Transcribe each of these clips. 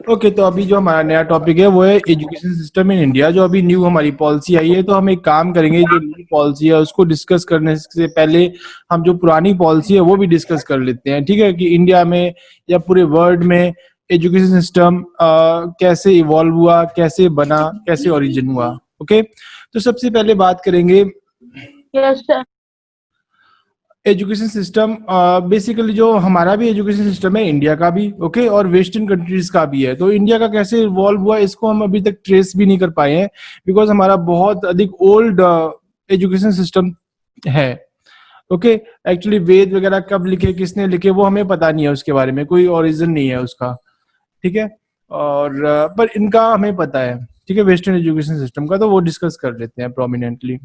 Okay, तो अभी जो हमारा नया टॉपिक है वो है एजुकेशन सिस्टम इन इंडिया। जो अभी न्यू हमारी पॉलिसी आई है, तो हम एक काम करेंगे, जो न्यू पॉलिसी है उसको डिस्कस करने से पहले हम जो पुरानी पॉलिसी है वो भी डिस्कस कर लेते हैं, ठीक है? कि इंडिया में या पूरे वर्ल्ड में एजुकेशन सिस्टम कैसे इवॉल्व हुआ, कैसे बना, कैसे ओरिजिन हुआ। ओके, तो सबसे पहले बात करेंगे yes sir. Education system. Basically जो हमारा भी एजुकेशन सिस्टम है, इंडिया का भी, ओके, और वेस्टर्न कंट्रीज का भी है। तो इंडिया का कैसे इवॉल्व हुआ इसको हम अभी तक ट्रेस भी नहीं कर पाए हैं, बिकॉज हमारा बहुत अधिक ओल्ड एजुकेशन सिस्टम है। ओके, एक्चुअली वेद वगैरह कब लिखे, किसने लिखे, वो हमें पता नहीं है, उसके बारे में कोई ओरिजिन नहीं है उसका, ठीक है? और पर इनका हमें पता है, ठीक है, वेस्टर्न एजुकेशन सिस्टम का, तो वो डिस्कस कर लेते हैं प्रोमिनेंटली।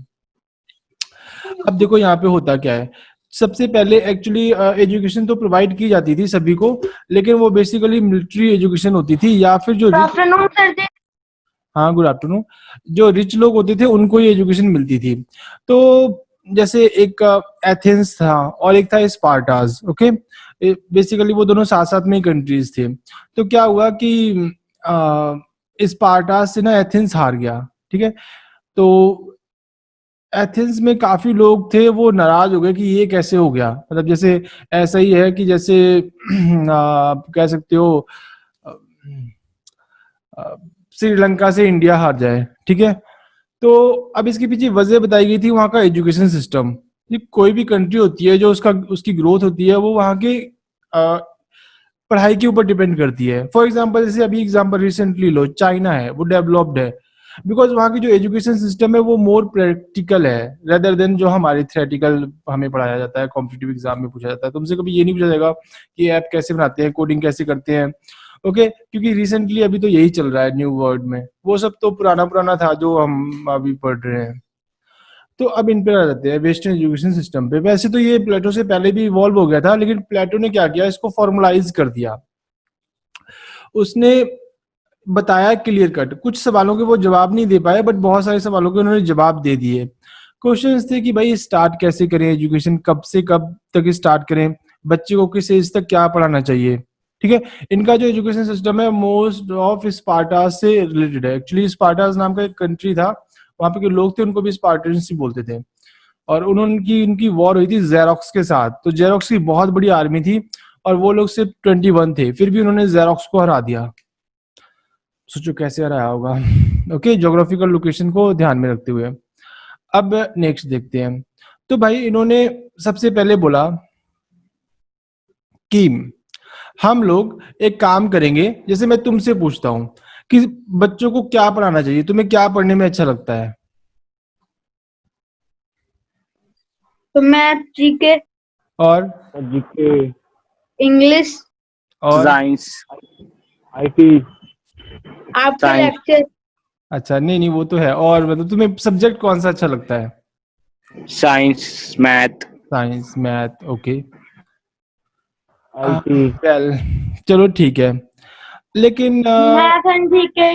अब देखो यहाँ पे होता क्या है। सबसे पहले एक्चुअली एजुकेशन तो प्रोवाइड की जाती थी सभी को, लेकिन वो बेसिकली मिलिट्री एजुकेशन होती थी, या फिर जो गुड रिच, आफ्टरनून सर जी। हाँ गुड आफ्टरनून, जो रिच लोग होते थे उनको ही एजुकेशन मिलती थी। तो जैसे एक एथेंस था और एक था स्पार्टास, ओके, बेसिकली वो दोनों साथ साथ में ही कंट्रीज थे। तो क्या हुआ कि स्पार्टास से ना एथेंस हार गया, ठीक है? तो एथेंस में काफी लोग थे, वो नाराज हो गए कि ये कैसे हो गया। मतलब जैसे ऐसा ही है कि जैसे आप कह सकते हो अ, अ, श्रीलंका से इंडिया हार जाए, ठीक है? तो अब इसके पीछे वजह बताई गई थी वहां का एजुकेशन सिस्टम। ये कोई भी कंट्री होती है जो उसका उसकी ग्रोथ होती है वो वहां के अ, पढ़ाई के ऊपर डिपेंड करती है। फॉर एग्जाम्पल, जैसे अभी एग्जाम्पल रिसेंटली लो, चाइना है, वो डेवलप्ड है बिकॉज वहाँ की जो एजुकेशन सिस्टम है वो मोर प्रैक्टिकल है रेदर देन जो हमारे थ्योरेटिकल हमें पढ़ाया जाता है, कॉम्पिटिटिव एग्जाम में पूछा जाता है। तुमसे कभी ये नहीं पूछा जाएगा कि ऐप कैसे बनाते हैं, कोडिंग कैसे करते हैं, ओके? क्योंकि रिसेंटली अभी तो यही चल रहा है न्यू वर्ल्ड में, वो सब तो पुराना पुराना था जो हम अभी पढ़ रहे हैं। तो अब इन पे आ जाते हैं वेस्टर्न एजुकेशन सिस्टम पे। वैसे तो ये प्लेटो से पहले भी इवॉल्व हो गया था, लेकिन प्लेटो ने क्या किया, इसको फॉर्मलाइज कर दिया। उसने बताया क्लियर कट, कुछ सवालों के वो जवाब नहीं दे पाए, बट बहुत सारे सवालों के उन्होंने जवाब दे दिए। क्वेश्चंस थे कि भाई स्टार्ट कैसे करें एजुकेशन, कब से कब तक स्टार्ट करें, बच्चे को किस एज तक क्या पढ़ाना चाहिए, ठीक है? इनका जो एजुकेशन सिस्टम है मोस्ट ऑफ स्पार्टास से रिलेटेड है। एक्चुअली स्पार्टास नाम का एक कंट्री था, वहां पे के लोग थे उनको भी स्पार्टन्स ही बोलते थे। और उन्होंने इनकी वॉर हुई थी जेरोक्स के साथ। तो जेरोक्स की बहुत बड़ी आर्मी थी और वो लोग सिर्फ 21 थे, फिर भी उन्होंने जेरोक्स को हरा दिया। सोचो कैसे रहा होगा। ओके, ज्योग्राफिकल लोकेशन को ध्यान में रखते हुए। अब नेक्स्ट देखते हैं। तो भाई इन्होंने सबसे पहले बोला कि हम लोग एक काम करेंगे, जैसे मैं तुमसे पूछता हूं कि बच्चों को क्या पढ़ाना चाहिए, तुम्हें क्या पढ़ने में अच्छा लगता है? तो मैथ, जीके, और जीके, इंग्लिश, और साइंस, आईटी, आपके साइंस, लेक्चर, अच्छा, नहीं नहीं वो तो है, और मतलब तुम्हें सब्जेक्ट कौन सा अच्छा लगता है? Science, math, science, math, okay. IT. Well, चलो ठीक है, लेकिन math and GK.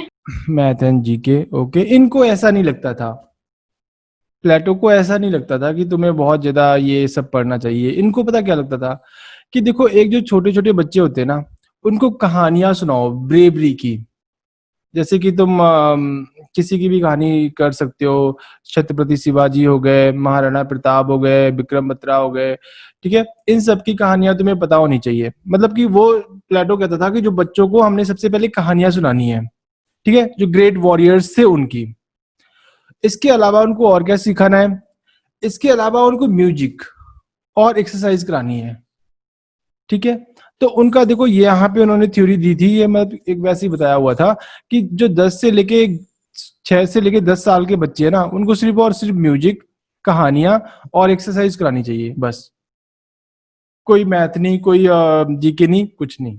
Math and GK, okay, इनको ऐसा नहीं लगता था, प्लेटो को ऐसा नहीं लगता था कि तुम्हें बहुत ज्यादा ये सब पढ़ना चाहिए। इनको पता क्या लगता था कि देखो, एक जो छोटे छोटे बच्चे होते हैं ना, उनको कहानियां सुनाओ ब्रेवरी की। जैसे कि तुम किसी की भी कहानी कर सकते हो, छत्रपति शिवाजी हो गए, महाराणा प्रताप हो गए, विक्रम बत्रा हो गए, ठीक है? इन सब की कहानियां तुम्हें पता होनी चाहिए। मतलब कि वो प्लेटो कहता था कि जो बच्चों को हमने सबसे पहले कहानियां सुनानी है, ठीक है, जो ग्रेट वॉरियर्स थे उनकी। इसके अलावा उनको और क्या सिखाना है? इसके अलावा उनको म्यूजिक और एक्सरसाइज करानी है, ठीक है? तो उनका देखो ये यहाँ पे उन्होंने थ्योरी दी थी, ये मैं एक वैसे ही बताया हुआ था कि जो 6 से लेके 10 साल के बच्चे हैं ना, उनको सिर्फ और सिर्फ म्यूजिक, कहानियां और एक्सरसाइज करानी चाहिए बस। कोई मैथ नहीं, कोई जीके नहीं, कुछ नहीं।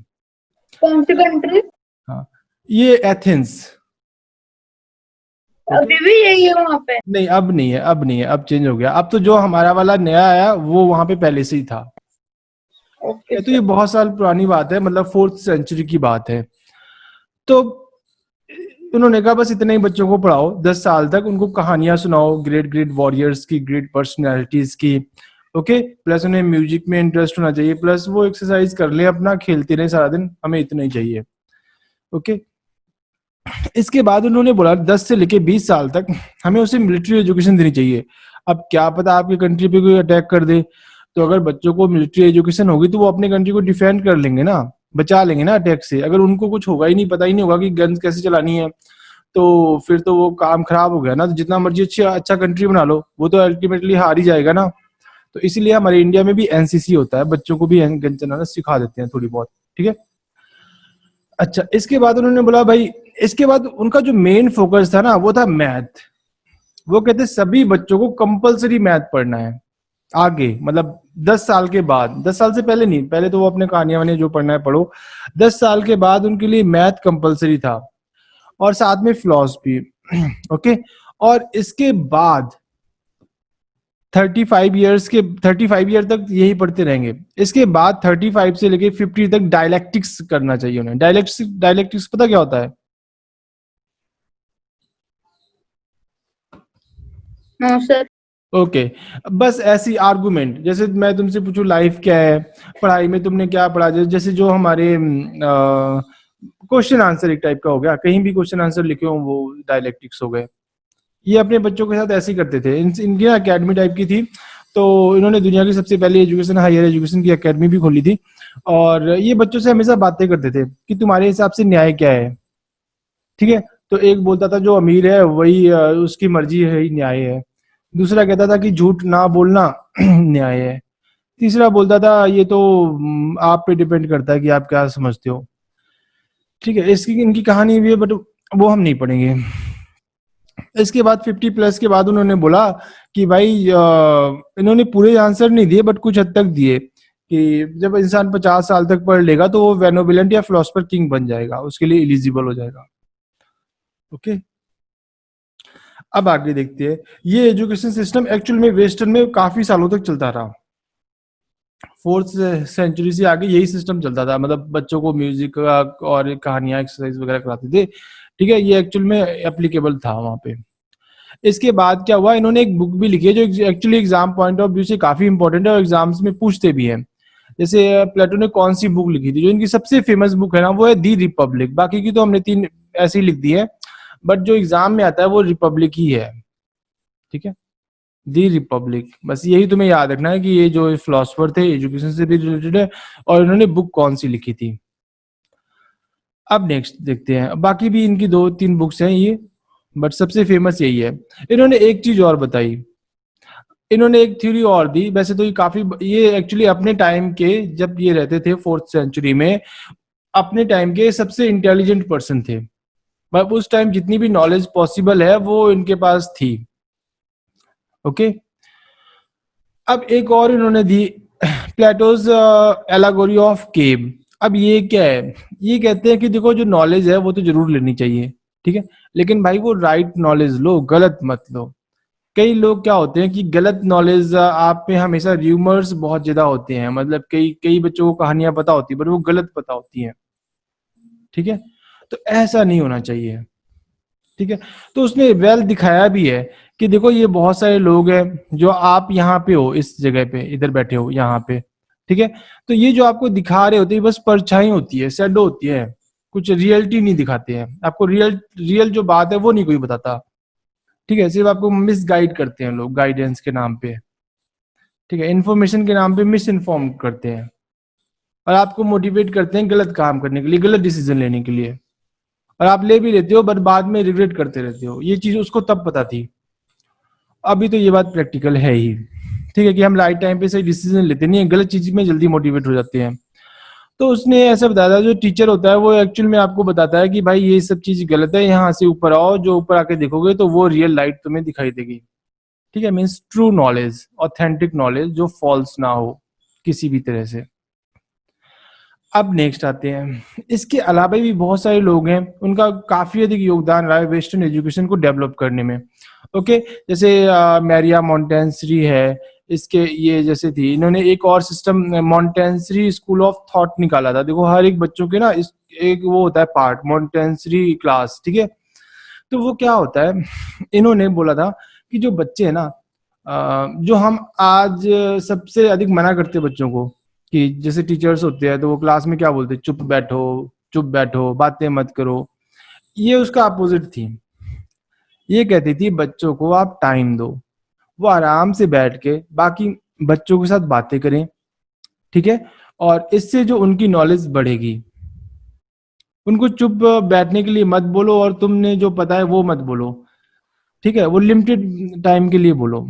कौन सी कंट्री? हाँ, ये एथेंस। ओके, अभी भी यही है वहां पे? नहीं अब नहीं है, अब नहीं है, अब चेंज हो गया। अब तो जो हमारा वाला नया आया वो वहां पे पहले से ही था। ओके तो ये सर। बहुत साल पुरानी बात है, मतलब 4th सेंचुरी की बात है। तो उन्होंने कहा बस इतने ही बच्चों को पढ़ाओ, 10 साल तक उनको कहानियां सुनाओ ग्रेट ग्रेट वॉरियर्स की, ग्रेट पर्सनैलिटीज की, ओके? प्लस उन्हें म्यूजिक में इंटरेस्ट होना चाहिए, प्लस वो एक्सरसाइज कर ले अपना, खेलते रहे सारा दिन, हमें इतना ही चाहिए। ओके। इसके बाद उन्होंने बोला 10 से लेके 20 साल तक हमें उसे मिलिट्री एजुकेशन देनी चाहिए। अब क्या पता आपकी कंट्री पे कोई अटैक कर दे, तो अगर बच्चों को मिलिट्री एजुकेशन होगी तो वो अपने कंट्री को डिफेंड कर लेंगे ना, बचा लेंगे ना अटैक से। अगर उनको कुछ होगा ही नहीं, पता ही नहीं होगा कि गन्स कैसे चलानी है, तो फिर तो वो काम खराब हो गया ना। तो जितना मर्जी अच्छा कंट्री बना लो, वो तो अल्टीमेटली हार ही जाएगा ना। तो इसलिए हमारे इंडिया में भी एनसीसी होता है, बच्चों को भी गन चलाना सिखा देते हैं थोड़ी बहुत, ठीक है। अच्छा, इसके बाद उन्होंने बोला भाई, इसके बाद उनका जो मेन फोकस था ना वो था मैथ। वो कहते सभी बच्चों को कंपलसरी मैथ पढ़ना है आगे, मतलब 10 साल के बाद। 10 साल से पहले नहीं, पहले तो वो अपने कहानियां वानियां जो पढ़ना है पढ़ो। 10 साल के बाद उनके लिए मैथ कंपलसरी था, और साथ में फिलॉसफी। ओके। और इसके बाद 35 ईयर तक यही पढ़ते रहेंगे। इसके बाद 35 से लेके 50 तक डायलेक्टिक्स करना चाहिए उन्हें। डायलेक्टिक्स पता क्या होता है? हाँ सर। ओके। बस ऐसी आर्गुमेंट, जैसे मैं तुमसे पूछूं लाइफ क्या है, पढ़ाई में तुमने क्या पढ़ा, जैसे जो हमारे क्वेश्चन आंसर एक टाइप का हो गया, कहीं भी क्वेश्चन आंसर लिखे हो वो डायलेक्टिक्स हो गए। ये अपने बच्चों के साथ ऐसे ही करते थे। इनकी अकेडमी टाइप की थी, तो इन्होंने दुनिया की सबसे पहली एजुकेशन, हायर एजुकेशन की अकेडमी भी खोली थी। और ये बच्चों से हमेशा बातें करते थे कि तुम्हारे हिसाब से न्याय क्या है, ठीक है। तो एक बोलता था जो अमीर है वही उसकी मर्जी है ही न्याय है। दूसरा कहता था कि झूठ ना बोलना न्याय है। तीसरा बोलता था ये तो आप पे डिपेंड करता है कि आप क्या समझते हो, ठीक है। इसकी इनकी कहानी भी है, बट वो हम नहीं पढ़ेंगे। इसके बाद 50 प्लस के बाद उन्होंने बोला कि भाई इन्होंने पूरे आंसर नहीं दिए बट कुछ हद तक दिए कि जब इंसान 50 साल तक पढ़ लेगा तो वो वेनोबिलेंट या फिलोसफर किंग बन जाएगा, उसके लिए एलिजिबल हो जाएगा। ओके। अब आगे देखते हैं। ये एजुकेशन सिस्टम एक्चुअल में वेस्टर्न में काफी सालों तक चलता रहा। 4th सेंचुरी से आगे यही सिस्टम चलता था, मतलब बच्चों को म्यूजिक और कहानियां एक्सरसाइज वगैरह कराते थे, ठीक है। ये एक्चुअल में एप्लीकेबल था वहां पे। इसके बाद क्या हुआ, इन्होंने एक बुक भी लिखी है जो actually exam point of view से काफी इंपॉर्टेंट है और एग्जाम्स में पूछते भी हैं। जैसे प्लेटो ने कौन सी बुक लिखी थी, जो इनकी सबसे फेमस बुक है ना वो है दी रिपब्लिक। बाकी की तो हमने 3 ऐसे ही लिख दी है, बट जो एग्जाम में आता है वो रिपब्लिक ही है, ठीक है। दी रिपब्लिक, बस यही तुम्हें याद रखना है कि ये जो फिलोसफर थे एजुकेशन से भी रिलेटेड है, और इन्होंने बुक कौन सी लिखी थी। अब नेक्स्ट देखते हैं, बाकी भी इनकी 2-3 बुक्स हैं ये, बट सबसे फेमस यही है। इन्होंने एक चीज और बताई, इन्होंने एक थ्योरी और दी। वैसे तो ये काफी, ये एक्चुअली अपने टाइम के, जब ये रहते थे 4th सेंचुरी में, अपने टाइम के सबसे इंटेलिजेंट पर्सन थे। मतलब उस टाइम जितनी भी नॉलेज पॉसिबल है वो इनके पास थी। ओके। अब एक और इन्होंने दी, प्लेटोज एलागोरी ऑफ केव। अब ये क्या है, ये कहते हैं कि देखो जो नॉलेज है वो तो जरूर लेनी चाहिए, ठीक है, लेकिन भाई वो राइट नॉलेज लो, गलत मत लो। कई लोग क्या होते हैं कि गलत नॉलेज आप में हमेशा र्यूमर्स बहुत ज्यादा होते हैं, मतलब कई कई बच्चों को कहानियां पता होती है बट वो गलत पता होती हैं, ठीक है। तो ऐसा नहीं होना चाहिए, ठीक है। तो उसने वेल दिखाया भी है कि देखो ये बहुत सारे लोग हैं जो आप यहाँ पे हो, इस जगह पे इधर बैठे हो यहाँ पे, ठीक है। तो ये जो आपको दिखा रहे होते हैं बस परछाई होती है, शैडो होती है, कुछ रियलिटी नहीं दिखाते हैं आपको। रियल रियल जो बात है वो नहीं कोई बताता, ठीक है। सिर्फ आपको मिस गाइड करते हैं लोग, गाइडेंस के नाम पे, ठीक है, इन्फॉर्मेशन के नाम पे मिस इन्फॉर्म करते हैं, और आपको मोटिवेट करते हैं गलत काम करने के लिए, गलत डिसीजन लेने के लिए, और आप ले भी लेते हो बट बाद में रिग्रेट करते रहते हो। ये चीज उसको तब पता थी, अभी तो ये बात प्रैक्टिकल है ही, ठीक है, कि हम राइट टाइम पे सही डिसीजन लेते नहीं है, गलत चीज में जल्दी मोटिवेट हो जाते हैं। तो उसने ऐसा बताया था, जो टीचर होता है वो एक्चुअल में आपको बताता है कि भाई ये सब चीज गलत है, यहाँ से ऊपर आओ, जो ऊपर आके देखोगे तो वो रियल लाइट तुम्हें दिखाई देगी, ठीक है। Means true knowledge, authentic knowledge जो फॉल्स ना हो किसी भी तरह से। अब नेक्स्ट आते हैं, इसके अलावा भी बहुत सारे लोग हैं, उनका काफी अधिक योगदान रहा है वेस्टर्न एजुकेशन को डेवलप करने में। ओके। जैसे मैरिया मॉन्टेंसरी है, इसके ये जैसे थी, इन्होंने एक और सिस्टम मॉन्टेंसरी स्कूल ऑफ थॉट निकाला था। देखो हर एक बच्चों के ना इस एक वो होता है पार्ट, मॉन्टेंसरी क्लास, ठीक है। तो वो क्या होता है, इन्होंने बोला था कि जो बच्चे हैं ना, जो हम आज सबसे अधिक मना करते हैं बच्चों को, कि जैसे टीचर्स होते हैं तो वो क्लास में क्या बोलते हैं, चुप बैठो, चुप बैठो, बातें मत करो। ये उसका अपोजिट थी। ये कहती थी बच्चों को आप टाइम दो, वो आराम से बैठ के बाकी बच्चों के साथ बातें करें, ठीक है, और इससे जो उनकी नॉलेज बढ़ेगी। उनको चुप बैठने के लिए मत बोलो और तुमने जो पता है वो मत बोलो, ठीक है, वो लिमिटेड टाइम के लिए बोलो,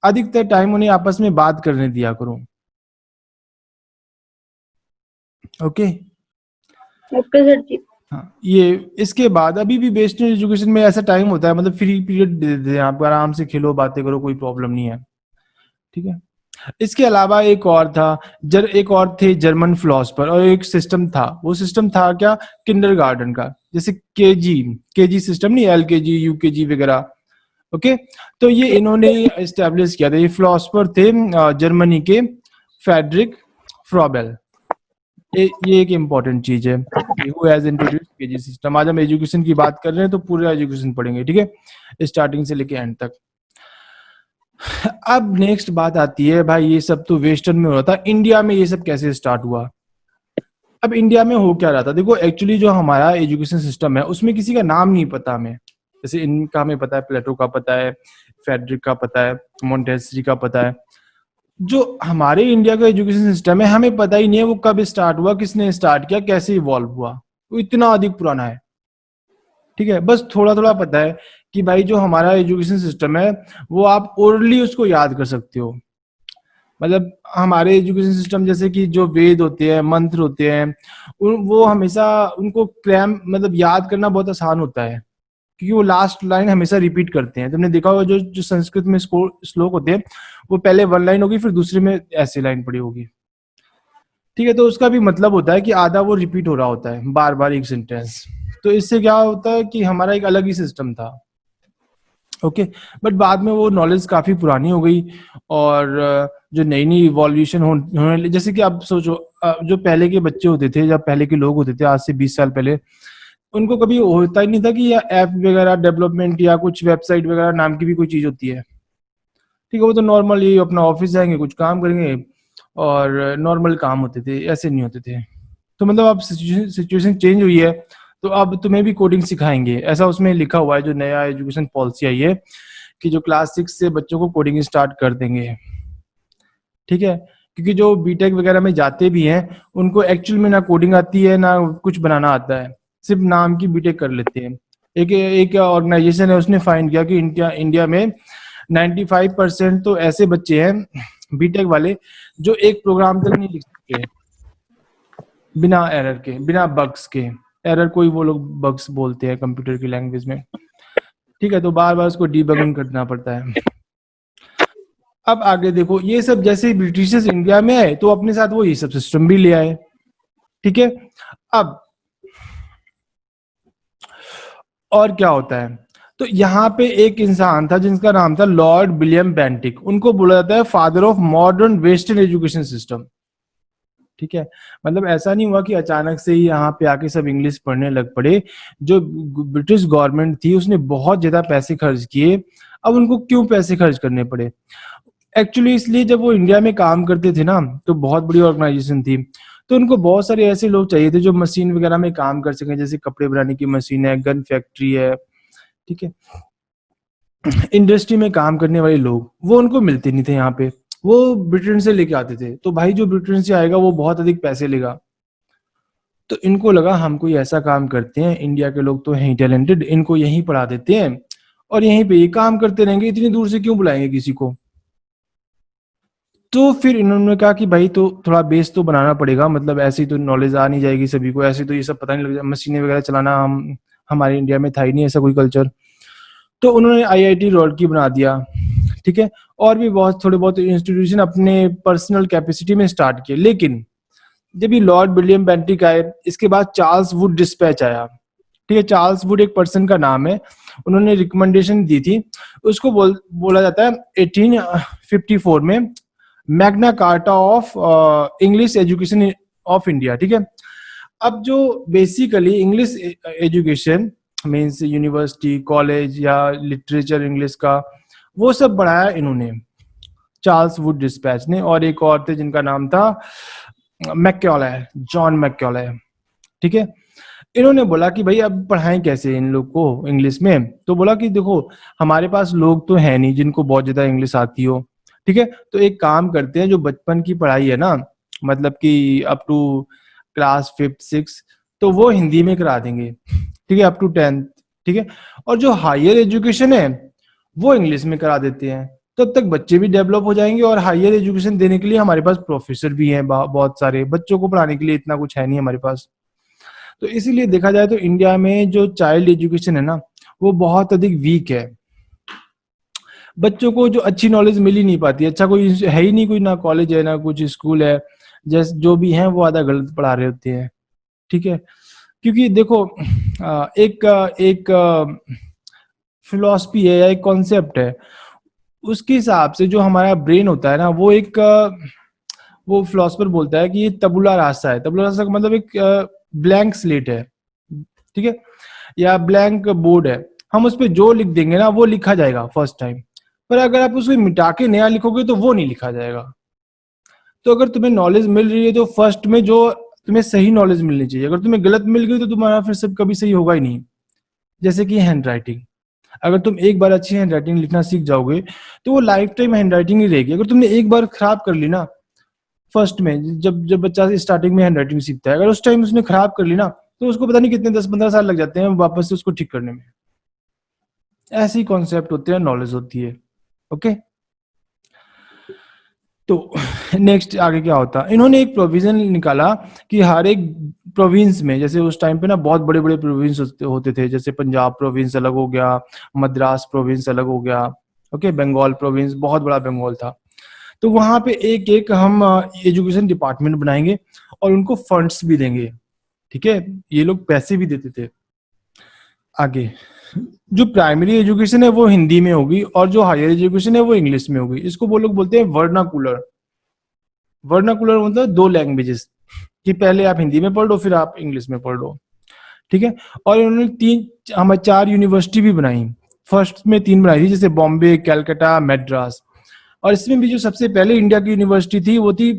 अधिकतर टाइम उन्हें आपस में बात करने दिया करो। ओके। ओके सर जी। हाँ, ये इसके बाद अभी भी वेस्टर्न एजुकेशन में ऐसा टाइम होता है, मतलब फ्री पीरियड दे देते हैं, आप आराम से खेलो बातें करो, कोई प्रॉब्लम नहीं है, ठीक है। इसके अलावा एक और था, एक और थे जर्मन फिलोसफर, और एक सिस्टम था, वो सिस्टम था क्या, किंडरगार्टन का, जैसे केजी सिस्टम नहीं, एलकेजी यूकेजी वगैरह। ओके, तो ये इन्होंने एस्टेब्लिश किया था, ये फिलोसफर थे जर्मनी के, फ्रेडरिक फ्रॉबेल। ये एक इम्पॉर्टेंट चीज है, who has introduced KG system. आज हम एजुकेशन की बात कर रहे हैं तो पूरा एजुकेशन पढ़ेंगे, ठीक है, स्टार्टिंग से लेके एंड तक। अब नेक्स्ट बात आती है, भाई ये सब तो वेस्टर्न में हो रहा था, इंडिया में ये सब कैसे स्टार्ट हुआ। अब इंडिया में हो क्या रहा था, देखो एक्चुअली जो हमारा एजुकेशन सिस्टम है उसमें किसी का नाम नहीं पता हमें, जैसे इनका हमें पता है, प्लेटो का पता है, फेडरिक का पता है, मोंटेस्री का पता है। जो हमारे इंडिया का एजुकेशन सिस्टम है हमें पता ही नहीं है वो कब स्टार्ट हुआ, किसने स्टार्ट किया, कैसे इवॉल्व हुआ, वो इतना अधिक पुराना है, ठीक है। बस थोड़ा थोड़ा पता है कि भाई जो हमारा एजुकेशन सिस्टम है वो आप ओरली उसको याद कर सकते हो, मतलब हमारे एजुकेशन सिस्टम जैसे कि जो वेद होते हैं, मंत्र होते हैं, वो हमेशा उनको क्रैम मतलब याद करना बहुत आसान होता है, क्योंकि वो लास्ट लाइन हमेशा रिपीट करते हैं। तुमने देखा होगा जो जो संस्कृत में श्लोक होते हैं, वो पहले वन लाइन होगी फिर दूसरे में ऐसी लाइन पड़ी होगी, ठीक है, तो उसका भी मतलब होता है कि आधा वो रिपीट हो रहा होता है बार बार एक सेंटेंस। तो इससे क्या होता है कि हमारा एक अलग ही सिस्टम था। ओके, बट बाद में वो नॉलेज काफी पुरानी हो गई, और जो नई नई इवोल्यूशन होने, जैसे कि आप सोचो, जो पहले के बच्चे होते थे, जब पहले के लोग होते थे आज से 20 साल पहले, उनको कभी होता ही नहीं था कि ऐप वगैरह डेवलपमेंट या कुछ वेबसाइट वगैरह नाम की भी कोई चीज होती है, ठीक है। वो तो नॉर्मल ये अपना ऑफिस जाएंगे, कुछ काम करेंगे, और नॉर्मल काम होते थे, ऐसे नहीं होते थे। तो मतलब अब सिचुएशन चेंज हुई है, तो अब तुम्हें भी कोडिंग सिखाएंगे, ऐसा उसमें लिखा हुआ है, जो नया एजुकेशन पॉलिसी आई है कि जो क्लास 6 से बच्चों को कोडिंग स्टार्ट कर देंगे, ठीक है। क्योंकि जो बीटेक वगैरह में जाते भी हैं उनको एक्चुअल में ना कोडिंग आती है ना कुछ बनाना आता है, सिर्फ नाम की बीटेक कर लेते हैं। एक ऑर्गेनाइजेशन है उसने फाइंड किया कि इंडिया में 95% तो ऐसे बच्चे हैं बीटेक वाले जो एक प्रोग्राम तक नहीं लिख सकते बिना एरर के, बिना बग्स के। एरर कोई वो लोग बग्स बोलते हैं कंप्यूटर की लैंग्वेज में, ठीक है, तो बार बार उसको डीबगिंग करना पड़ता है। अब आगे देखो, ये सब जैसे ब्रिटिशर्स इंडिया में आए तो अपने साथ वो ये सब सिस्टम भी ले आए, ठीक है। अब और क्या होता है, तो यहाँ पे एक इंसान था जिनका नाम था लॉर्ड विलियम बेंटिक, उनको बोला जाता है father of modern western education system, ठीक है। मतलब ऐसा नहीं हुआ कि अचानक से ही यहाँ पे आके सब इंग्लिश पढ़ने लग पड़े। जो ब्रिटिश गवर्नमेंट थी उसने बहुत ज्यादा पैसे खर्च किए। अब उनको क्यों पैसे खर्च करने पड़े, एक्चुअली इसलिए जब वो इंडिया में काम करते थे ना तो बहुत बड़ी ऑर्गेनाइजेशन थी, तो उनको बहुत सारे ऐसे लोग चाहिए थे जो मशीन वगैरह में काम कर सकें, जैसे कपड़े बनाने की मशीन है, गन फैक्ट्री है, ठीक है, इंडस्ट्री में काम करने वाले लोग, वो उनको मिलते नहीं थे यहाँ पे, वो ब्रिटेन से लेके आते थे। तो भाई जो ब्रिटेन से आएगा वो बहुत अधिक पैसे लेगा, तो इनको लगा हम कोई ऐसा काम करते हैं, इंडिया के लोग तो हैं टैलेंटेड, इनको यहीं पढ़ा देते हैं और यहीं पे ये काम करते रहेंगे, इतनी दूर से क्यों बुलाएंगे किसी को। तो फिर इन्होंने कहा कि भाई तो थोड़ा बेस तो बनाना पड़ेगा, मतलब ऐसी तो नॉलेज आ नहीं जाएगी सभी को, ऐसे तो ये सब पता नहीं लगेगा, मशीनें वगैरह चलाना हम हमारे इंडिया में था ही नहीं ऐसा कोई कल्चर। तो उन्होंने आईआईटी रुड़की बना दिया, ठीक है, और भी बहुत थोड़े बहुत इंस्टीट्यूशन अपने पर्सनल कैपेसिटी में स्टार्ट किए। लेकिन जब ये लॉर्ड विलियम बेंटिक आए, इसके बाद चार्ल्स वुड डिस्पैच आया, ठीक है, चार्ल्स वुड एक पर्सन का नाम है, उन्होंने रिकमेंडेशन दी थी, उसको बोला जाता है 1854 में Magna carta of English education of India, ठीक है। अब जो basically English education means university, college या लिटरेचर इंग्लिश का, वो सब बढ़ाया इन्होंने, चार्ल्स वुड डिस्पैच ने, और एक और थे जिनका नाम था मैक्योले, जॉन मैक्योले, ठीक है। इन्होंने बोला कि भाई अब पढ़ाएं कैसे इन लोग को इंग्लिश में, तो बोला कि देखो हमारे पास लोग तो है नहीं जिनको बहुत ज्यादा इंग्लिश आती हो, ठीक है, तो एक काम करते हैं, जो बचपन की पढ़ाई है ना, मतलब कि up to class 5th 6th, तो वो हिंदी में करा देंगे, ठीक है, अप टू 10th, ठीक है, और जो हायर एजुकेशन है वो इंग्लिश में करा देते हैं, तब तक बच्चे भी डेवलप हो जाएंगे और हायर एजुकेशन देने के लिए हमारे पास प्रोफेसर भी हैं, बहुत सारे बच्चों को पढ़ाने के लिए इतना कुछ है नहीं हमारे पास। तो इसीलिए देखा जाए तो इंडिया में जो चाइल्ड एजुकेशन है ना, वो बहुत अधिक वीक है। बच्चों को जो अच्छी नॉलेज मिल ही नहीं पाती, अच्छा कोई है ही नहीं, कोई ना कॉलेज है ना कुछ स्कूल है, जैसे जो भी है वो आधा गलत पढ़ा रहे होते हैं, ठीक है। क्योंकि देखो एक फिलॉसफी है या एक कॉन्सेप्ट है, उसके हिसाब से जो हमारा ब्रेन होता है ना, वो एक वो फिलोसफर बोलता है कि ये तबुला रास्ता है। तबुला रास्ता का मतलब एक ब्लैंक स्लेट है, ठीक है, या ब्लैंक बोर्ड है, हम उस पर जो लिख देंगे ना वो लिखा जाएगा फर्स्ट टाइम, पर अगर आप उसको मिटा के नया लिखोगे तो वो नहीं लिखा जाएगा। तो अगर तुम्हें नॉलेज मिल रही है तो फर्स्ट में जो तुम्हें सही नॉलेज मिलनी चाहिए, अगर तुम्हें गलत मिल गई तो तुम्हारा फिर सब कभी सही होगा ही नहीं। जैसे कि हैंड राइटिंग, अगर तुम एक बार अच्छी हैंड राइटिंग लिखना सीख जाओगे तो वो लाइफ टाइम हैंड राइटिंग ही रहेगी। अगर तुमने एक बार खराब कर ली ना, फर्स्ट में जब जब बच्चा स्टार्टिंग में हैंड राइटिंग सीखता है, अगर उस टाइम उसने खराब कर ली ना, तो उसको पता नहीं कितने 10-15 साल लग जाते हैं वापस से उसको ठीक करने में। ऐसे ही कॉन्सेप्ट होते हैं, नॉलेज होती है। ओके, तो नेक्स्ट आगे क्या होता, इन्होंने एक प्रोविजन निकाला कि हर एक प्रोविंस में, जैसे उस टाइम पे ना बहुत बड़े बड़े प्रोविंस होते थे, जैसे पंजाब प्रोविंस अलग हो गया, मद्रास प्रोविंस अलग हो गया, ओके, बंगाल प्रोविंस बहुत बड़ा बंगाल था, तो वहां पे एक एक हम एजुकेशन डिपार्टमेंट बनाएंगे और उनको फंड्स भी देंगे, ठीक है, ये लोग पैसे भी देते थे। आगे जो प्राइमरी एजुकेशन है वो हिंदी में होगी और जो हायर एजुकेशन है वो इंग्लिश में होगी। इसको वो लोग बोलते हैं वर्नाकुलर। वर्नाकुलर मतलब दो लैंग्वेजेस, कि पहले आप हिंदी में पढ़ लो फिर आप इंग्लिश में पढ़ लो, ठीक है। और इन्होंने हमें 4 यूनिवर्सिटी भी बनाई। फर्स्ट में 3 बनाई थी, जैसे बॉम्बे, कलकत्ता, मद्रास, और इसमें भी जो सबसे पहले इंडिया की यूनिवर्सिटी थी वो थी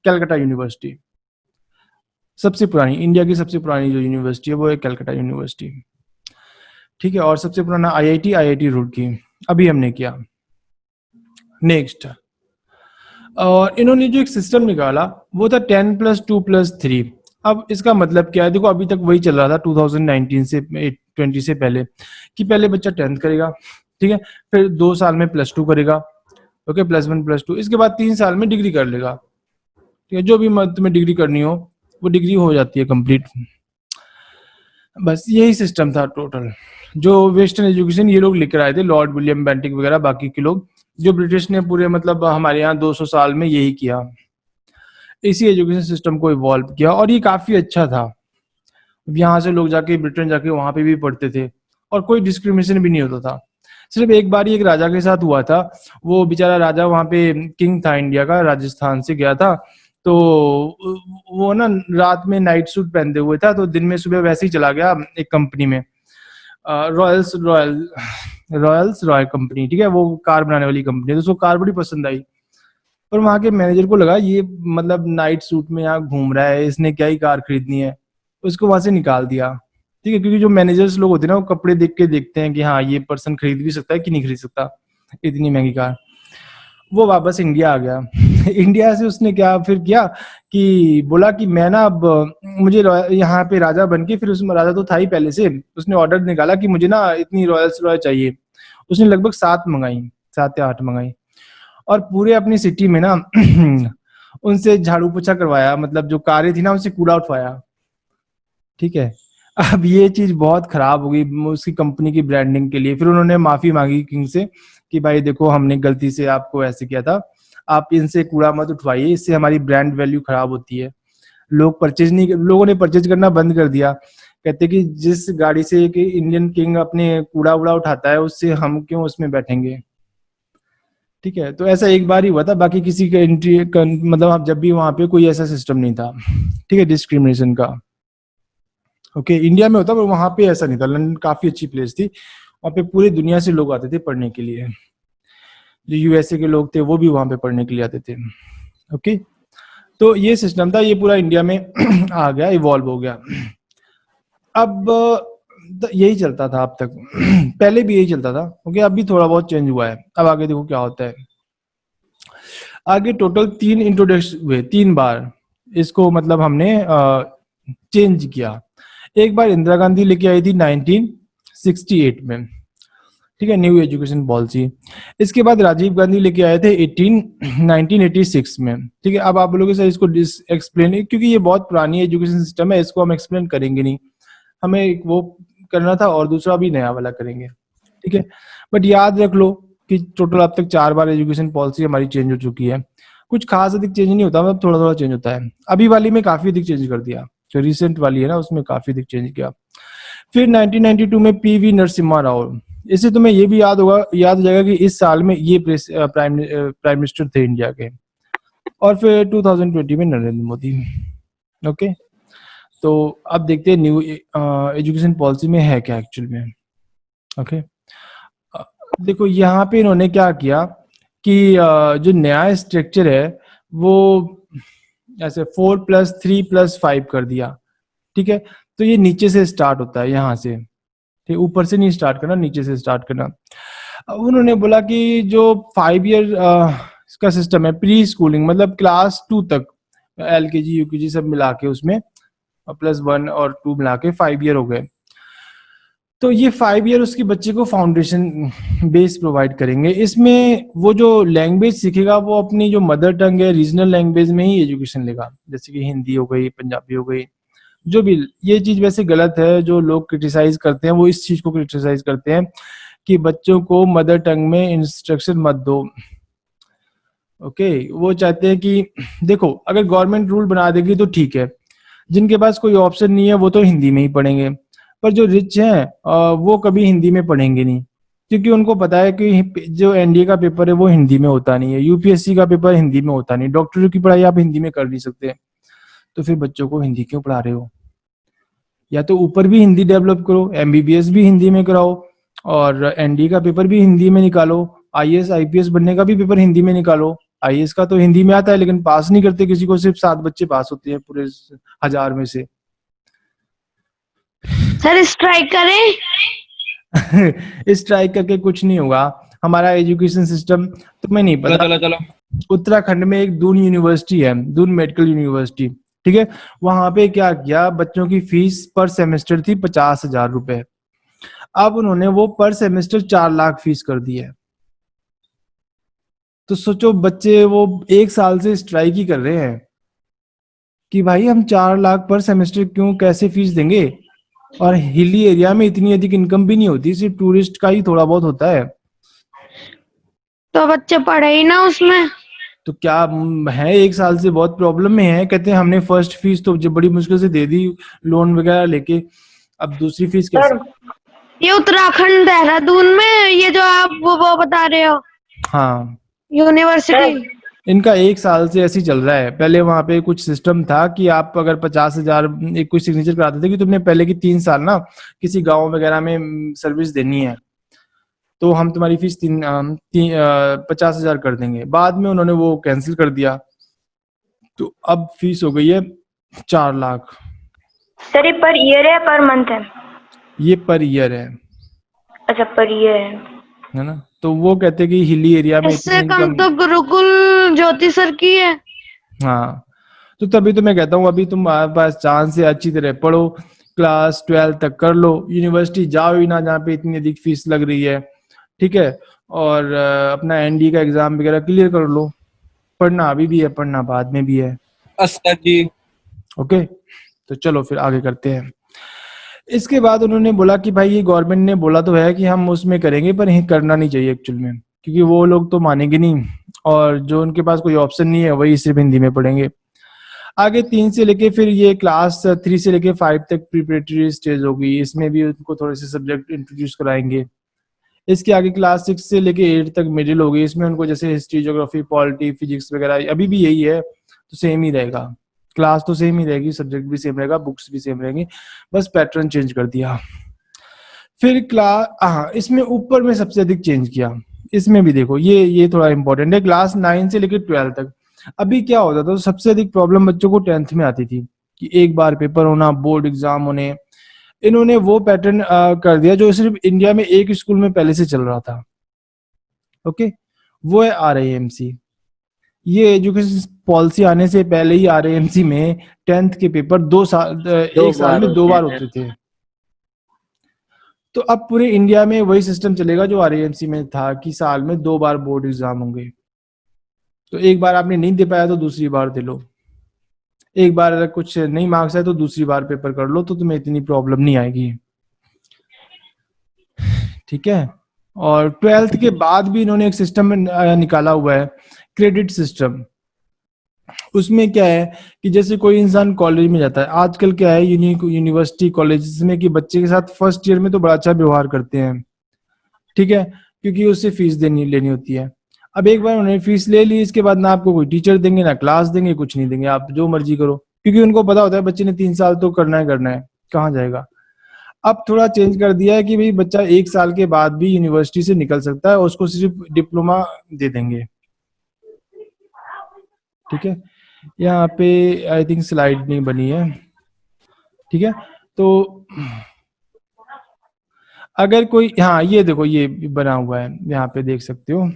कलकत्ता यूनिवर्सिटी। सबसे पुरानी, इंडिया की सबसे पुरानी जो यूनिवर्सिटी है वो है कलकत्ता यूनिवर्सिटी, ठीक है। और सबसे पुराना आईआईटी रुड़की अभी हमने किया। नेक्स्ट, और इन्होंने जो एक सिस्टम निकाला वो था 10+2+3। अब इसका मतलब क्या है, देखो अभी तक वही चल रहा था 2019 से 20 से पहले, कि पहले बच्चा 10th करेगा, ठीक है, फिर 2 साल में +2 करेगा, ओके, +1+2, इसके बाद 3 साल में डिग्री कर लेगा, ठीक है, जो भी तुम्हें डिग्री करनी हो वो डिग्री हो जाती है कंप्लीट। बस यही सिस्टम था टोटल, जो वेस्टर्न एजुकेशन ये लोग लेकर आए थे, लॉर्ड विलियम बेंटिक वगैरह बाकी के लोग, जो ब्रिटिश ने पूरे मतलब हमारे यहाँ 200 साल में यही किया, इसी एजुकेशन सिस्टम को इवॉल्व किया, और ये काफी अच्छा था। यहाँ से लोग जाके ब्रिटेन जाके वहां पे भी पढ़ते थे और कोई डिस्क्रिमिनेशन भी नहीं होता था। सिर्फ एक बार ही एक राजा के साथ हुआ था, वो बेचारा राजा वहां पे किंग था इंडिया का, राजस्थान से गया था, तो वो ना रात में नाइट सूट पहनते हुए था, तो दिन में सुबह वैसे ही चला गया एक कंपनी में, रॉयल्स रॉयल कंपनी, ठीक है, वो कार बनाने वाली कंपनी है, तो उसको कार बड़ी पसंद आई, पर वहां के मैनेजर को लगा ये मतलब नाइट सूट में यहाँ घूम रहा है, इसने क्या ही कार खरीदनी है, उसको वहां से निकाल दिया, ठीक है, क्योंकि जो मैनेजर्स लोग होते हैं ना वो कपड़े देख के देखते हैं कि हाँ ये पर्सन खरीद भी सकता है कि नहीं खरीद सकता इतनी महंगी कार। वो वापस इंडिया आ गया इंडिया से उसने क्या फिर किया कि बोला कि मैं ना अब मुझे यहाँ पे राजा बन के, फिर उसमें राजा तो था ही पहले से, उसने ऑर्डर निकाला कि मुझे ना इतनी रॉयल्स रॉयल चाहिए, उसने लगभग 7 मंगाई, 7 या 8 मंगाई, और पूरे अपनी सिटी में ना उनसे झाड़ू पोछा करवाया, मतलब जो कारें थी ना उनसे कूड़ा उठवाया, ठीक है। अब ये चीज बहुत खराब हो गई उसकी कंपनी की ब्रांडिंग के लिए, फिर उन्होंने माफी मांगी किंग से कि भाई देखो हमने गलती से आपको ऐसे किया था, आप इनसे कूड़ा मत उठवाइए, इससे हमारी ब्रांड वैल्यू खराब होती है, लोगों ने परचेज करना बंद कर दिया, कहते कि जिस गाड़ी से एक इंडियन किंग अपने कूड़ा वूड़ा उठाता है उससे हम क्यों उसमें बैठेंगे, ठीक है। तो ऐसा एक बार ही हुआ था, बाकी किसी का एंट्री मतलब आप जब भी वहां पे कोई ऐसा सिस्टम नहीं था, ठीक है, डिस्क्रिमिनेशन का। ओके, इंडिया में होता पर वहां पे ऐसा नहीं था। लंदन काफी अच्छी प्लेस थी, वहां पे पूरी दुनिया से लोग आते थे पढ़ने के लिए, जो यूएसए के लोग थे वो भी वहां पे पढ़ने के लिए आते थे। ओके, तो ये सिस्टम था, ये पूरा इंडिया में आ गया, इवॉल्व हो गया। अब यही चलता था अब तक पहले भी यही चलता था, ओके। अभी थोड़ा बहुत चेंज हुआ है। अब आगे देखो क्या होता है। आगे टोटल 3 इंट्रोडक्शन हुए, 3 बार इसको मतलब हमने चेंज किया। एक बार इंदिरा गांधी लेके आई थी 1968 में, ठीक है, न्यू एजुकेशन पॉलिसी। इसके बाद राजीव गांधी लेके आए थे 1986 में, ठीक है। अब आप बोलोगे सर इसको एक्सप्लेन, क्योंकि ये बहुत पुरानी एजुकेशन सिस्टम है, इसको हम एक्सप्लेन करेंगे नहीं, हमें एक वो करना था और दूसरा भी नया वाला करेंगे, ठीक है। बट याद रख लो कि टोटल अब तक 4 बार एजुकेशन पॉलिसी हमारी चेंज हो चुकी है। कुछ खास अधिक चेंज नहीं होता, मतलब थोड़ा थोड़ा चेंज होता है। अभी वाली में काफी अधिक चेंज कर दिया, जो रिसेंट वाली है ना उसमें काफी अधिक चेंज किया। फिर 1992 में पीवी नरसिम्हा राव, इससे तुम्हें ये भी याद हो जाएगा कि इस साल में ये प्राइम मिनिस्टर थे इंडिया के। और फिर 2020 में नरेंद्र मोदी, ओके। तो अब देखते हैं न्यू एजुकेशन पॉलिसी में है क्या एक्चुअल में, ओके। देखो यहाँ पे इन्होंने क्या किया कि जो नया स्ट्रक्चर है वो ऐसे 4+3+5 कर दिया, ठीक है। तो ये नीचे से स्टार्ट होता है, यहाँ से, ठीक, ऊपर से नहीं स्टार्ट करना, नीचे से स्टार्ट करना। अब उन्होंने बोला कि जो 5 ईयर का सिस्टम है, प्री स्कूलिंग मतलब क्लास 2 तक, LKG UKG सब मिला के उसमें +1 और 2 मिला के 5 ईयर हो गए। तो ये 5 ईयर उसके बच्चे को फाउंडेशन बेस प्रोवाइड करेंगे। इसमें वो जो लैंग्वेज सीखेगा वो अपनी जो मदर टंग है, रीजनल लैंग्वेज में ही एजुकेशन लेगा, जैसे कि हिंदी हो गई, पंजाबी हो गई, जो भी। ये चीज वैसे गलत है, जो लोग क्रिटिसाइज करते हैं वो इस चीज को क्रिटिसाइज करते हैं कि बच्चों को मदर टंग में इंस्ट्रक्शन मत दो, ओके। वो चाहते हैं कि देखो अगर गवर्नमेंट रूल बना देगी तो ठीक है, जिनके पास कोई ऑप्शन नहीं है वो तो हिंदी में ही पढ़ेंगे, पर जो रिच हैं वो कभी हिंदी में पढ़ेंगे नहीं, क्योंकि उनको पता है कि जो एनडीए का पेपर है वो हिंदी में होता नहीं है, यूपीएससी का पेपर हिंदी में होता नहीं, डॉक्टरों की पढ़ाई आप हिंदी में कर नहीं सकते, तो फिर बच्चों को हिंदी क्यों पढ़ा रहे हो? या तो ऊपर भी हिंदी डेवलप करो, एमबीबीएस भी हिंदी में कराओ और एनडीए का पेपर भी हिंदी में निकालो, आईएएस आईपीएस बनने का भी पेपर हिंदी में निकालो। आईएएस का तो हिंदी में आता है लेकिन पास नहीं करते किसी को, सिर्फ 7 बच्चे पास होते हैं पूरे 1000 में से। सर स्ट्राइक करें? स्ट्राइक करके कुछ नहीं होगा। हमारा एजुकेशन सिस्टम तुम्हें नहीं पता। चलो चलो उत्तराखंड में एक दून यूनिवर्सिटी है, दून मेडिकल यूनिवर्सिटी, ठीक है। वहां पे क्या किया, बच्चों की फीस पर सेमेस्टर थी 50,000 रुपए, अब उन्होंने वो पर सेमेस्टर 4 लाख फीस कर दी है। तो सोचो बच्चे वो 1 साल से स्ट्राइक ही कर रहे हैं कि भाई हम 4 लाख पर सेमेस्टर क्यों, कैसे फीस देंगे? और हिली एरिया में इतनी अधिक इनकम भी नहीं होती, सिर्फ टूरिस्ट का ही थोड़ा बहुत होता है। तो बच्चे पढ़े ही ना उसमें। तो क्या है, 1 साल से बहुत प्रॉब्लम में है, कहते हैं हमने फर्स्ट फीस तो बड़ी मुश्किल से दे दी लोन वगैरह लेके, अब दूसरी फीस कैसे? ये उत्तराखंड देहरादून में ये जो आप वो बता रहे हो, हाँ, यूनिवर्सिटी, इनका 1 साल से ऐसे ही चल रहा है। पहले वहां पे कुछ सिस्टम था कि आप अगर 50,000 एक कोई सिग्नेचर कराते थे कि तुमने पहले की 3 साल ना किसी गांव वगैरह में सर्विस देनी है, तो हम तुम्हारी फीस 50,000 कर देंगे। बाद में उन्होंने वो कैंसिल कर दिया, तो अब फीस हो गई है 4 लाख। सर ये पर ईयर है पर मंथ है? ये पर ईयर है, अच्छा पर ईयर है ना। तो वो कहते हैं कि हिली एरिया में इससे इतनी कम इनकम। तो गुरुकुल ज्योति सर की है। हाँ, तो तभी तो मैं कहता हूँ अभी तुम्हारे पास चांस है, अच्छी तरह पढ़ो, क्लास 12 तक कर लो, यूनिवर्सिटी जाओ ही ना जहाँ पे इतनी अधिक फीस लग रही है, ठीक है। और अपना एनडी का एग्जाम वगैरह क्लियर कर लो। पढ़ना अभी भी है, पढ़ना बाद में भी है। अच्छा जी, ओके, तो चलो फिर आगे करते हैं। इसके बाद उन्होंने बोला कि भाई ये गवर्नमेंट ने बोला तो है कि हम उसमें करेंगे, पर ये करना नहीं चाहिए एक्चुअल में, क्योंकि वो लोग तो मानेंगे नहीं और जो उनके पास कोई ऑप्शन नहीं है वही सिर्फ हिंदी में पढ़ेंगे। आगे 3 से लेके फिर ये क्लास 3 से लेके 5 तक प्रिपरेटरी स्टेज होगी, इसमें भी उनको थोड़े से सब्जेक्ट इंट्रोड्यूस कराएंगे। इसके आगे क्लास 6 से लेके 8 तक मिडिल होगी, इसमें उनको जैसे हिस्ट्री, ज्योग्राफी, पॉलिटी, फिजिक्स वगैरह अभी भी यही है, तो सेम ही रहेगा, क्लास तो सेम ही रहेगी, सब्जेक्ट भी सेम रहेगा, बुक्स भी सेम रहेंगी, बस पैटर्न चेंज कर दिया। फिर क्लास, हाँ, इसमें ऊपर में सबसे अधिक चेंज किया, इसमें भी देखो ये थोड़ा इंपॉर्टेंट है, क्लास 9 से लेकर 12 तक अभी क्या होता था, सबसे अधिक प्रॉब्लम बच्चों को 10th में आती थी कि एक बार पेपर होना, बोर्ड एग्जाम होने। इन्होंने वो पैटर्न कर दिया जो सिर्फ इंडिया में एक स्कूल में पहले से चल रहा था। ओके, वो है RIMC। ये एजुकेशन पॉलिसी आने से पहले ही RIMC में 10th के पेपर 2 साल, एक साल में 2 बार होते थे। तो अब पूरे इंडिया में वही सिस्टम चलेगा जो RIMC में था कि साल में 2 बार बोर्ड एग्जाम होंगे। तो एक बार आपने नहीं दे पाया तो दूसरी बार दे लो, एक बार अगर कुछ नहीं मार्क्स है तो दूसरी बार पेपर कर लो, तो तुम्हें इतनी प्रॉब्लम नहीं आएगी। ठीक है। और 12th के बाद भी इन्होंने एक सिस्टम निकाला हुआ है, क्रेडिट सिस्टम। उसमें क्या है कि जैसे कोई इंसान कॉलेज में जाता है, आजकल क्या है यूनिवर्सिटी कॉलेज में कि बच्चे के साथ फर्स्ट ईयर में तो बड़ा अच्छा व्यवहार करते हैं, ठीक है, क्योंकि उससे फीस लेनी होती है। अब एक बार उन्होंने फीस ले ली, इसके बाद ना आपको कोई टीचर देंगे, ना क्लास देंगे, कुछ नहीं देंगे, आप जो मर्जी करो, क्योंकि उनको पता होता है बच्चे ने 3 साल तो करना है, कहाँ जाएगा। अब थोड़ा चेंज कर दिया है कि भाई बच्चा 1 साल के बाद भी यूनिवर्सिटी से निकल सकता है, उसको सिर्फ डिप्लोमा दे देंगे। ठीक है, यहाँ पे आई थिंक स्लाइड नहीं बनी है। ठीक है, तो अगर कोई, हाँ ये देखो ये बना हुआ है, यहाँ पे देख सकते हो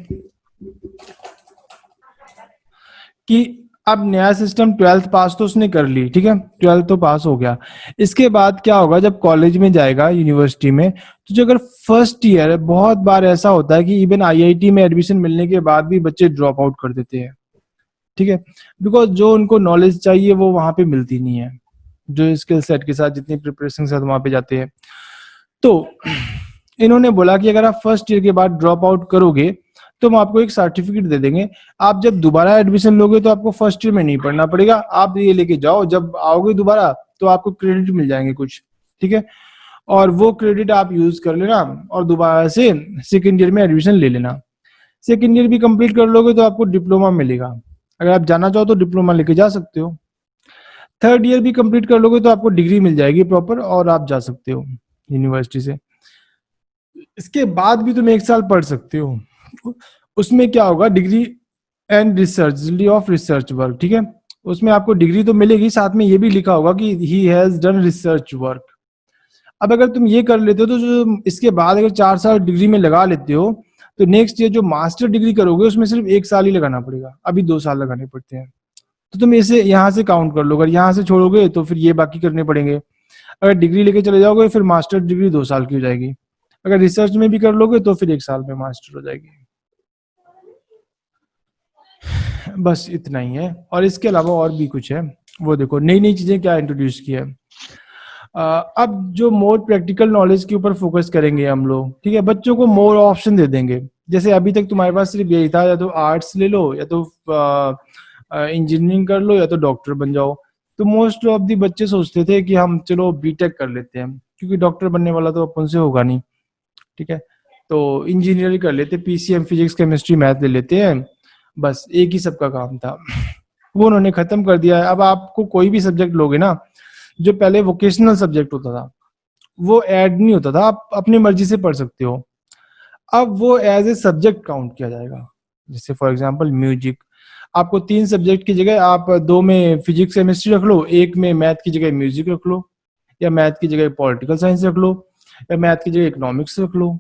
कि अब नया सिस्टम 12th पास तो उसने कर ली, ठीक है, 12th तो पास हो गया। इसके बाद क्या होगा, जब कॉलेज में जाएगा यूनिवर्सिटी में, तो जो अगर फर्स्ट ईयर है, बहुत बार ऐसा होता है कि इवन IIT में एडमिशन मिलने के बाद भी बच्चे ड्रॉप आउट कर देते हैं। ठीक है, बिकॉज जो उनको नॉलेज चाहिए वो वहां पे मिलती नहीं है, जो स्किल सेट के साथ जितनी प्रिपरेशन के साथ वहां पे जाते हैं। तो इन्होंने बोला कि अगर आप फर्स्ट ईयर के बाद ड्रॉप आउट करोगे तो हम आपको एक सर्टिफिकेट दे देंगे, आप जब दोबारा एडमिशन लोगे तो आपको फर्स्ट ईयर में नहीं पढ़ना पड़ेगा, आप ये लेके जाओ, जब आओगे दोबारा तो आपको क्रेडिट मिल जाएंगे कुछ। ठीक है, और वो क्रेडिट आप यूज कर लेना और दोबारा से सेकेंड ईयर में एडमिशन ले लेना। सेकेंड ईयर भी कंप्लीट कर लोगे तो आपको डिप्लोमा मिलेगा, अगर आप जाना चाहो तो डिप्लोमा लेके जा सकते हो। थर्ड ईयर भी कंप्लीट कर लोगे तो आपको डिग्री मिल जाएगी प्रॉपर और आप जा सकते हो यूनिवर्सिटी से। इसके बाद भी तुम 1 साल पढ़ सकते हो, उसमें क्या होगा, degree and research, degree of research work. ठीक है, उसमें आपको डिग्री तो मिलेगी, साथ में ये भी लिखा होगा कि he has done research work. अब अगर तुम ये कर लेते हो तो जो इसके बाद अगर 4 साल डिग्री में लगा लेते हो तो नेक्स्ट ईयर जो मास्टर डिग्री करोगे उसमें सिर्फ 1 साल ही लगाना पड़ेगा, अभी 2 साल लगाने पड़ते हैं। तो तुम इसे यहाँ से काउंट कर लो, अगर यहाँ से छोड़ोगे तो फिर ये बाकी करने पड़ेंगे। अगर डिग्री लेके चले जाओगे फिर मास्टर डिग्री 2 साल की हो जाएगी, अगर रिसर्च में भी कर लोगे तो फिर 1 साल में मास्टर हो जाएगी। बस इतना ही है, और इसके अलावा और भी कुछ है, वो देखो नई नई चीजें क्या इंट्रोड्यूस की है। अब जो मोर प्रैक्टिकल नॉलेज के ऊपर फोकस करेंगे हम लोग, ठीक है, बच्चों को मोर ऑप्शन दे देंगे। जैसे अभी तक तुम्हारे पास सिर्फ यही था, या तो आर्ट्स ले लो, या तो इंजीनियरिंग कर लो, या तो डॉक्टर बन जाओ। तो मोस्ट ऑफ दी बच्चे सोचते थे कि हम चलो बीटेक कर लेते हैं, क्योंकि डॉक्टर बनने वाला तो अपन से होगा नहीं। ठीक है, तो इंजीनियरिंग कर लेते, PCM फिजिक्स केमिस्ट्री मैथ ले लेते हैं, बस एक ही सबका काम था। वो उन्होंने खत्म कर दिया है। अब आपको कोई भी सब्जेक्ट लोगे ना, जो पहले वोकेशनल सब्जेक्ट होता था वो ऐड नहीं होता था, आप अपनी मर्जी से पढ़ सकते हो, अब वो एज ए सब्जेक्ट काउंट किया जाएगा। जैसे फॉर एग्जांपल म्यूजिक, आपको 3 सब्जेक्ट की जगह आप 2 में फिजिक्स केमिस्ट्री रख लो, एक में मैथ की जगह म्यूजिक रख लो, या मैथ की जगह पॉलिटिकल साइंस रख लो, या मैथ की जगह इकोनॉमिक्स रख लो।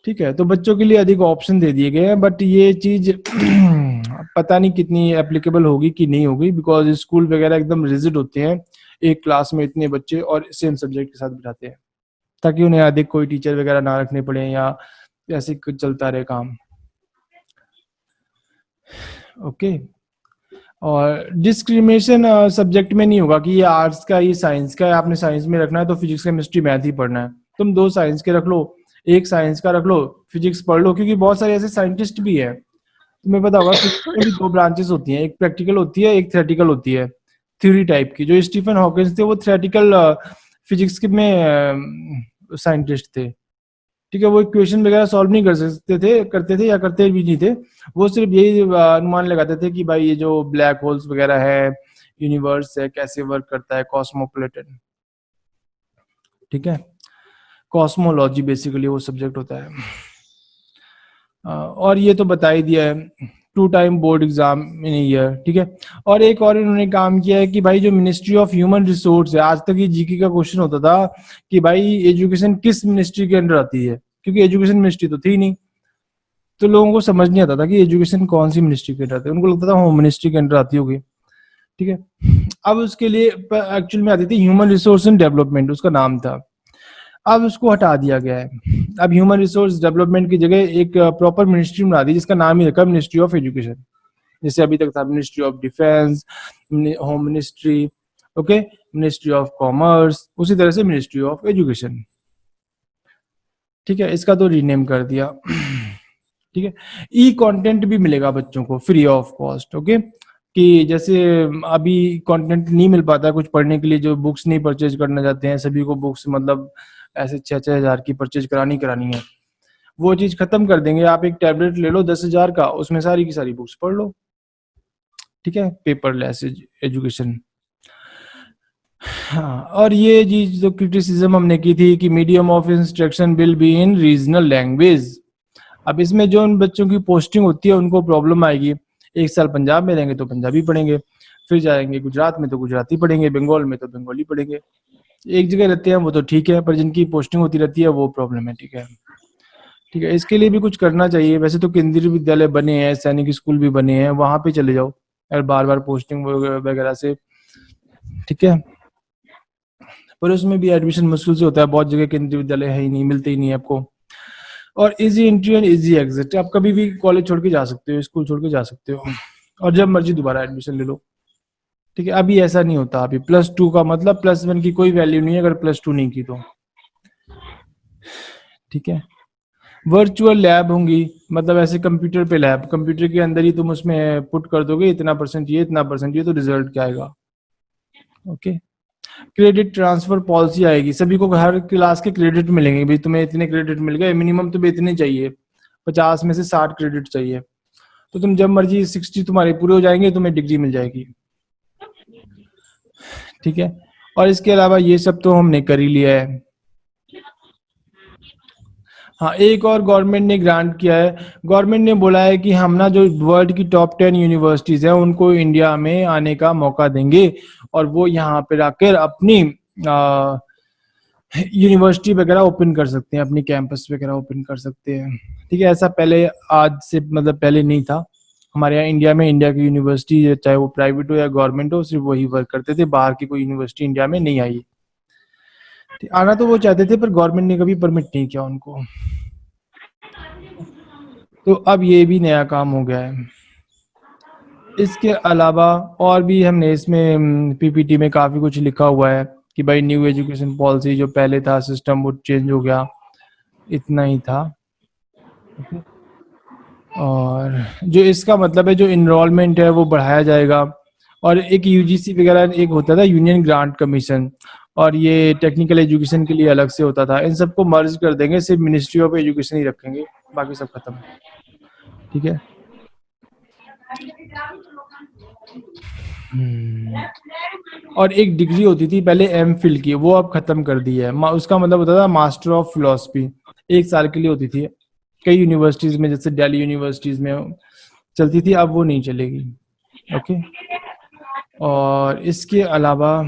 ठीक है, तो बच्चों के लिए अधिक ऑप्शन दे दिए गए हैं, बट ये चीज पता नहीं कितनी एप्लीकेबल होगी कि नहीं होगी, बिकॉज स्कूल वगैरह एकदम रिजिड होते हैं, एक क्लास में इतने बच्चे और सेम सब्जेक्ट के साथ बिठाते हैं, ताकि उन्हें अधिक कोई टीचर वगैरह ना रखने पड़े, या ऐसे कुछ चलता रहे काम। ओके, और डिस्क्रिमिनेशन सब्जेक्ट में नहीं होगा कि ये आर्ट्स का, ये साइंस का है, आपने साइंस में रखना है तो फिजिक्स केमिस्ट्री मैथ ही पढ़ना है। तुम 2 साइंस के रख लो, एक साइंस का रख लो, फिजिक्स पढ़ लो, क्योंकि बहुत सारे ऐसे साइंटिस्ट भी है, तुम्हें पता होगा फिजिक्स में भी 2 ब्रांचेस होती हैं, एक प्रैक्टिकल होती है, एक थ्योरेटिकल होती है, थ्योरी टाइप की। जो स्टीफन हॉकिंस थे वो थ्योरेटिकल फिजिक्स में साइंटिस्ट थे। ठीक है, वो इक्वेशन वगैरह सॉल्व नहीं कर सकते थे, करते थे या करते भी नहीं थे, वो सिर्फ यही अनुमान लगाते थे कि भाई ये जो ब्लैक होल्स वगैरह है, यूनिवर्स है, कैसे वर्क करता है, कॉस्मोपॉलिटन। ठीक है, कॉस्मोलॉजी बेसिकली वो सब्जेक्ट होता है। और ये तो बता ही दिया है 2 time board exam in year, ठीक है। और एक और इन्होंने काम किया है कि भाई जो मिनिस्ट्री ऑफ ह्यूमन रिसोर्स है, आज तक ये जीके का क्वेश्चन होता था कि भाई एजुकेशन किस मिनिस्ट्री के अंडर आती है, क्योंकि एजुकेशन मिनिस्ट्री तो थी नहीं, तो लोगों को समझ नहीं आता था कि एजुकेशन कौन सी मिनिस्ट्री के अंडर आती है, उनको लगता था होम मिनिस्ट्री के अंडर आती होगी, ठीक है। अब उसके लिए एक्चुअल में आती थी ह्यूमन रिसोर्स एंड डेवलपमेंट, उसका नाम था। अब उसको हटा दिया गया है, अब ह्यूमन रिसोर्स डेवलपमेंट की जगह एक प्रॉपर मिनिस्ट्री बना दी जिसका नाम ही रखा मिनिस्ट्री ऑफ एजुकेशन। जैसे अभी तक था ministry of defence, home ministry, okay, ministry of commerce, उसी तरह से मिनिस्ट्री ऑफ एजुकेशन, ठीक है। इसका तो रीनेम कर दिया, ठीक है। ई कंटेंट भी मिलेगा बच्चों को फ्री ऑफ कॉस्ट, ओके, कि जैसे अभी कंटेंट नहीं मिल पाता कुछ पढ़ने के लिए, जो बुक्स नहीं परचेज करना चाहते हैं, सभी को बुक्स मतलब ऐसे 6-6 हज़ार की परचेज करानी है, वो चीज खत्म कर देंगे। आप एक टैबलेट ले लो 10,000 का, उसमें सारी की सारी बुक्स पढ़ लो, ठीक है, पेपरलेस एजुकेशन। हाँ, और ये चीज जो क्रिटिसिज्म हमने की थी कि medium of instruction will be in regional language, अब इसमें जो उन बच्चों की पोस्टिंग होती है उनको प्रॉब्लम आएगी। एक साल पंजाब में रहेंगे तो पंजाबी पढ़ेंगे, फिर जाएंगे गुजरात में तो गुजराती पढ़ेंगे, बंगाल में तो बंगाली पढ़ेंगे। एक जगह रहते हैं वो तो ठीक है, पर जिनकी पोस्टिंग होती रहती है वो प्रॉब्लमेटिक है, ठीक है। इसके लिए भी कुछ करना चाहिए। वैसे तो केंद्रीय विद्यालय बने हैं, सैनिक स्कूल भी बने हैं, वहां पे चले जाओ और बार बार पोस्टिंग वगैरह से, ठीक है। पर उसमें भी एडमिशन मुश्किल से होता है, बहुत जगह केंद्रीय विद्यालय है ही नहीं, मिलते ही नहीं आपको। और easy entry and easy exit, आप कभी भी कॉलेज छोड़ के जा सकते हो, स्कूल छोड़ के जा सकते हो, और जब मर्जी दोबारा एडमिशन ले लो, ठीक है। अभी ऐसा नहीं होता, अभी +2 का मतलब +1 की कोई वैल्यू नहीं है अगर +2 नहीं की तो, ठीक है। वर्चुअल लैब होंगी, मतलब ऐसे कंप्यूटर पे लैब, कंप्यूटर के अंदर ही तुम उसमें पुट कर दोगे इतना % ये, इतना % ये, तो रिजल्ट क्या आएगा, ओके। क्रेडिट ट्रांसफर पॉलिसी आएगी, सभी को हर क्लास के क्रेडिट मिलेंगे, भाई तुम्हें इतने क्रेडिट मिल गए, मिनिमम तुम्हें इतने चाहिए, 50 में से 60 क्रेडिट चाहिए, तो तुम जब मर्जी 60 तुम्हारे पूरे हो जाएंगे, तुम्हें डिग्री मिल जाएगी, ठीक है। और इसके अलावा ये सब तो हमने कर ही लिया है। हाँ, एक और गवर्नमेंट ने ग्रांट किया है, गवर्नमेंट ने बोला है कि हम ना जो वर्ल्ड की टॉप 10 यूनिवर्सिटीज हैं उनको इंडिया में आने का मौका देंगे, और वो यहाँ पे आकर अपनी यूनिवर्सिटी वगैरह ओपन कर सकते हैं, अपनी कैंपस वगैरह ओपन कर सकते हैं, ठीक है। ऐसा पहले आज से मतलब पहले नहीं था हमारे यहाँ इंडिया में। इंडिया की यूनिवर्सिटी चाहे वो प्राइवेट हो या गवर्नमेंट हो, सिर्फ वही वर्क करते थे, बाहर की कोई यूनिवर्सिटी इंडिया में नहीं आई। आना तो वो चाहते थे पर गवर्नमेंट ने कभी परमिट नहीं किया उनको, तो अब ये भी नया काम हो गया है। इसके अलावा और भी हमने इसमें पीपीटी में काफ़ी कुछ लिखा हुआ है कि भाई न्यू एजुकेशन पॉलिसी, जो पहले था सिस्टम वो चेंज हो गया, इतना ही था। और जो इसका मतलब है, जो इनरोलमेंट है वो बढ़ाया जाएगा, और एक यूजीसी वगैरह एक होता था यूनियन ग्रांट कमीशन, और ये टेक्निकल एजुकेशन के लिए अलग से होता था, इन सबको मर्ज कर देंगे, सिर्फ मिनिस्ट्री ऑफ एजुकेशन ही रखेंगे, बाकी सब खत्म, ठीक है। और एक डिग्री होती थी पहले एमफिल की, वो अब खत्म कर दी है, उसका मतलब होता था मास्टर ऑफ फिलोसफी, 1 साल के लिए होती थी, कई यूनिवर्सिटीज में जैसे दिल्ली यूनिवर्सिटीज में चलती थी, अब वो नहीं चलेगी, ओके। और इसके अलावा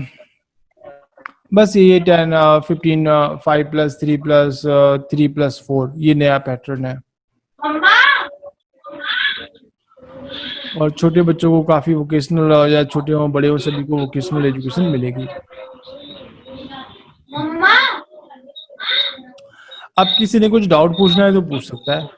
बस ये 10 15 5+3+3+4 ये नया पैटर्न है, और छोटे बच्चों को काफी वोकेशनल, या छोटे हो बड़े हो सभी को वोकेशनल एजुकेशन मिलेगी। अब किसी ने कुछ डाउट पूछना है तो पूछ सकता है।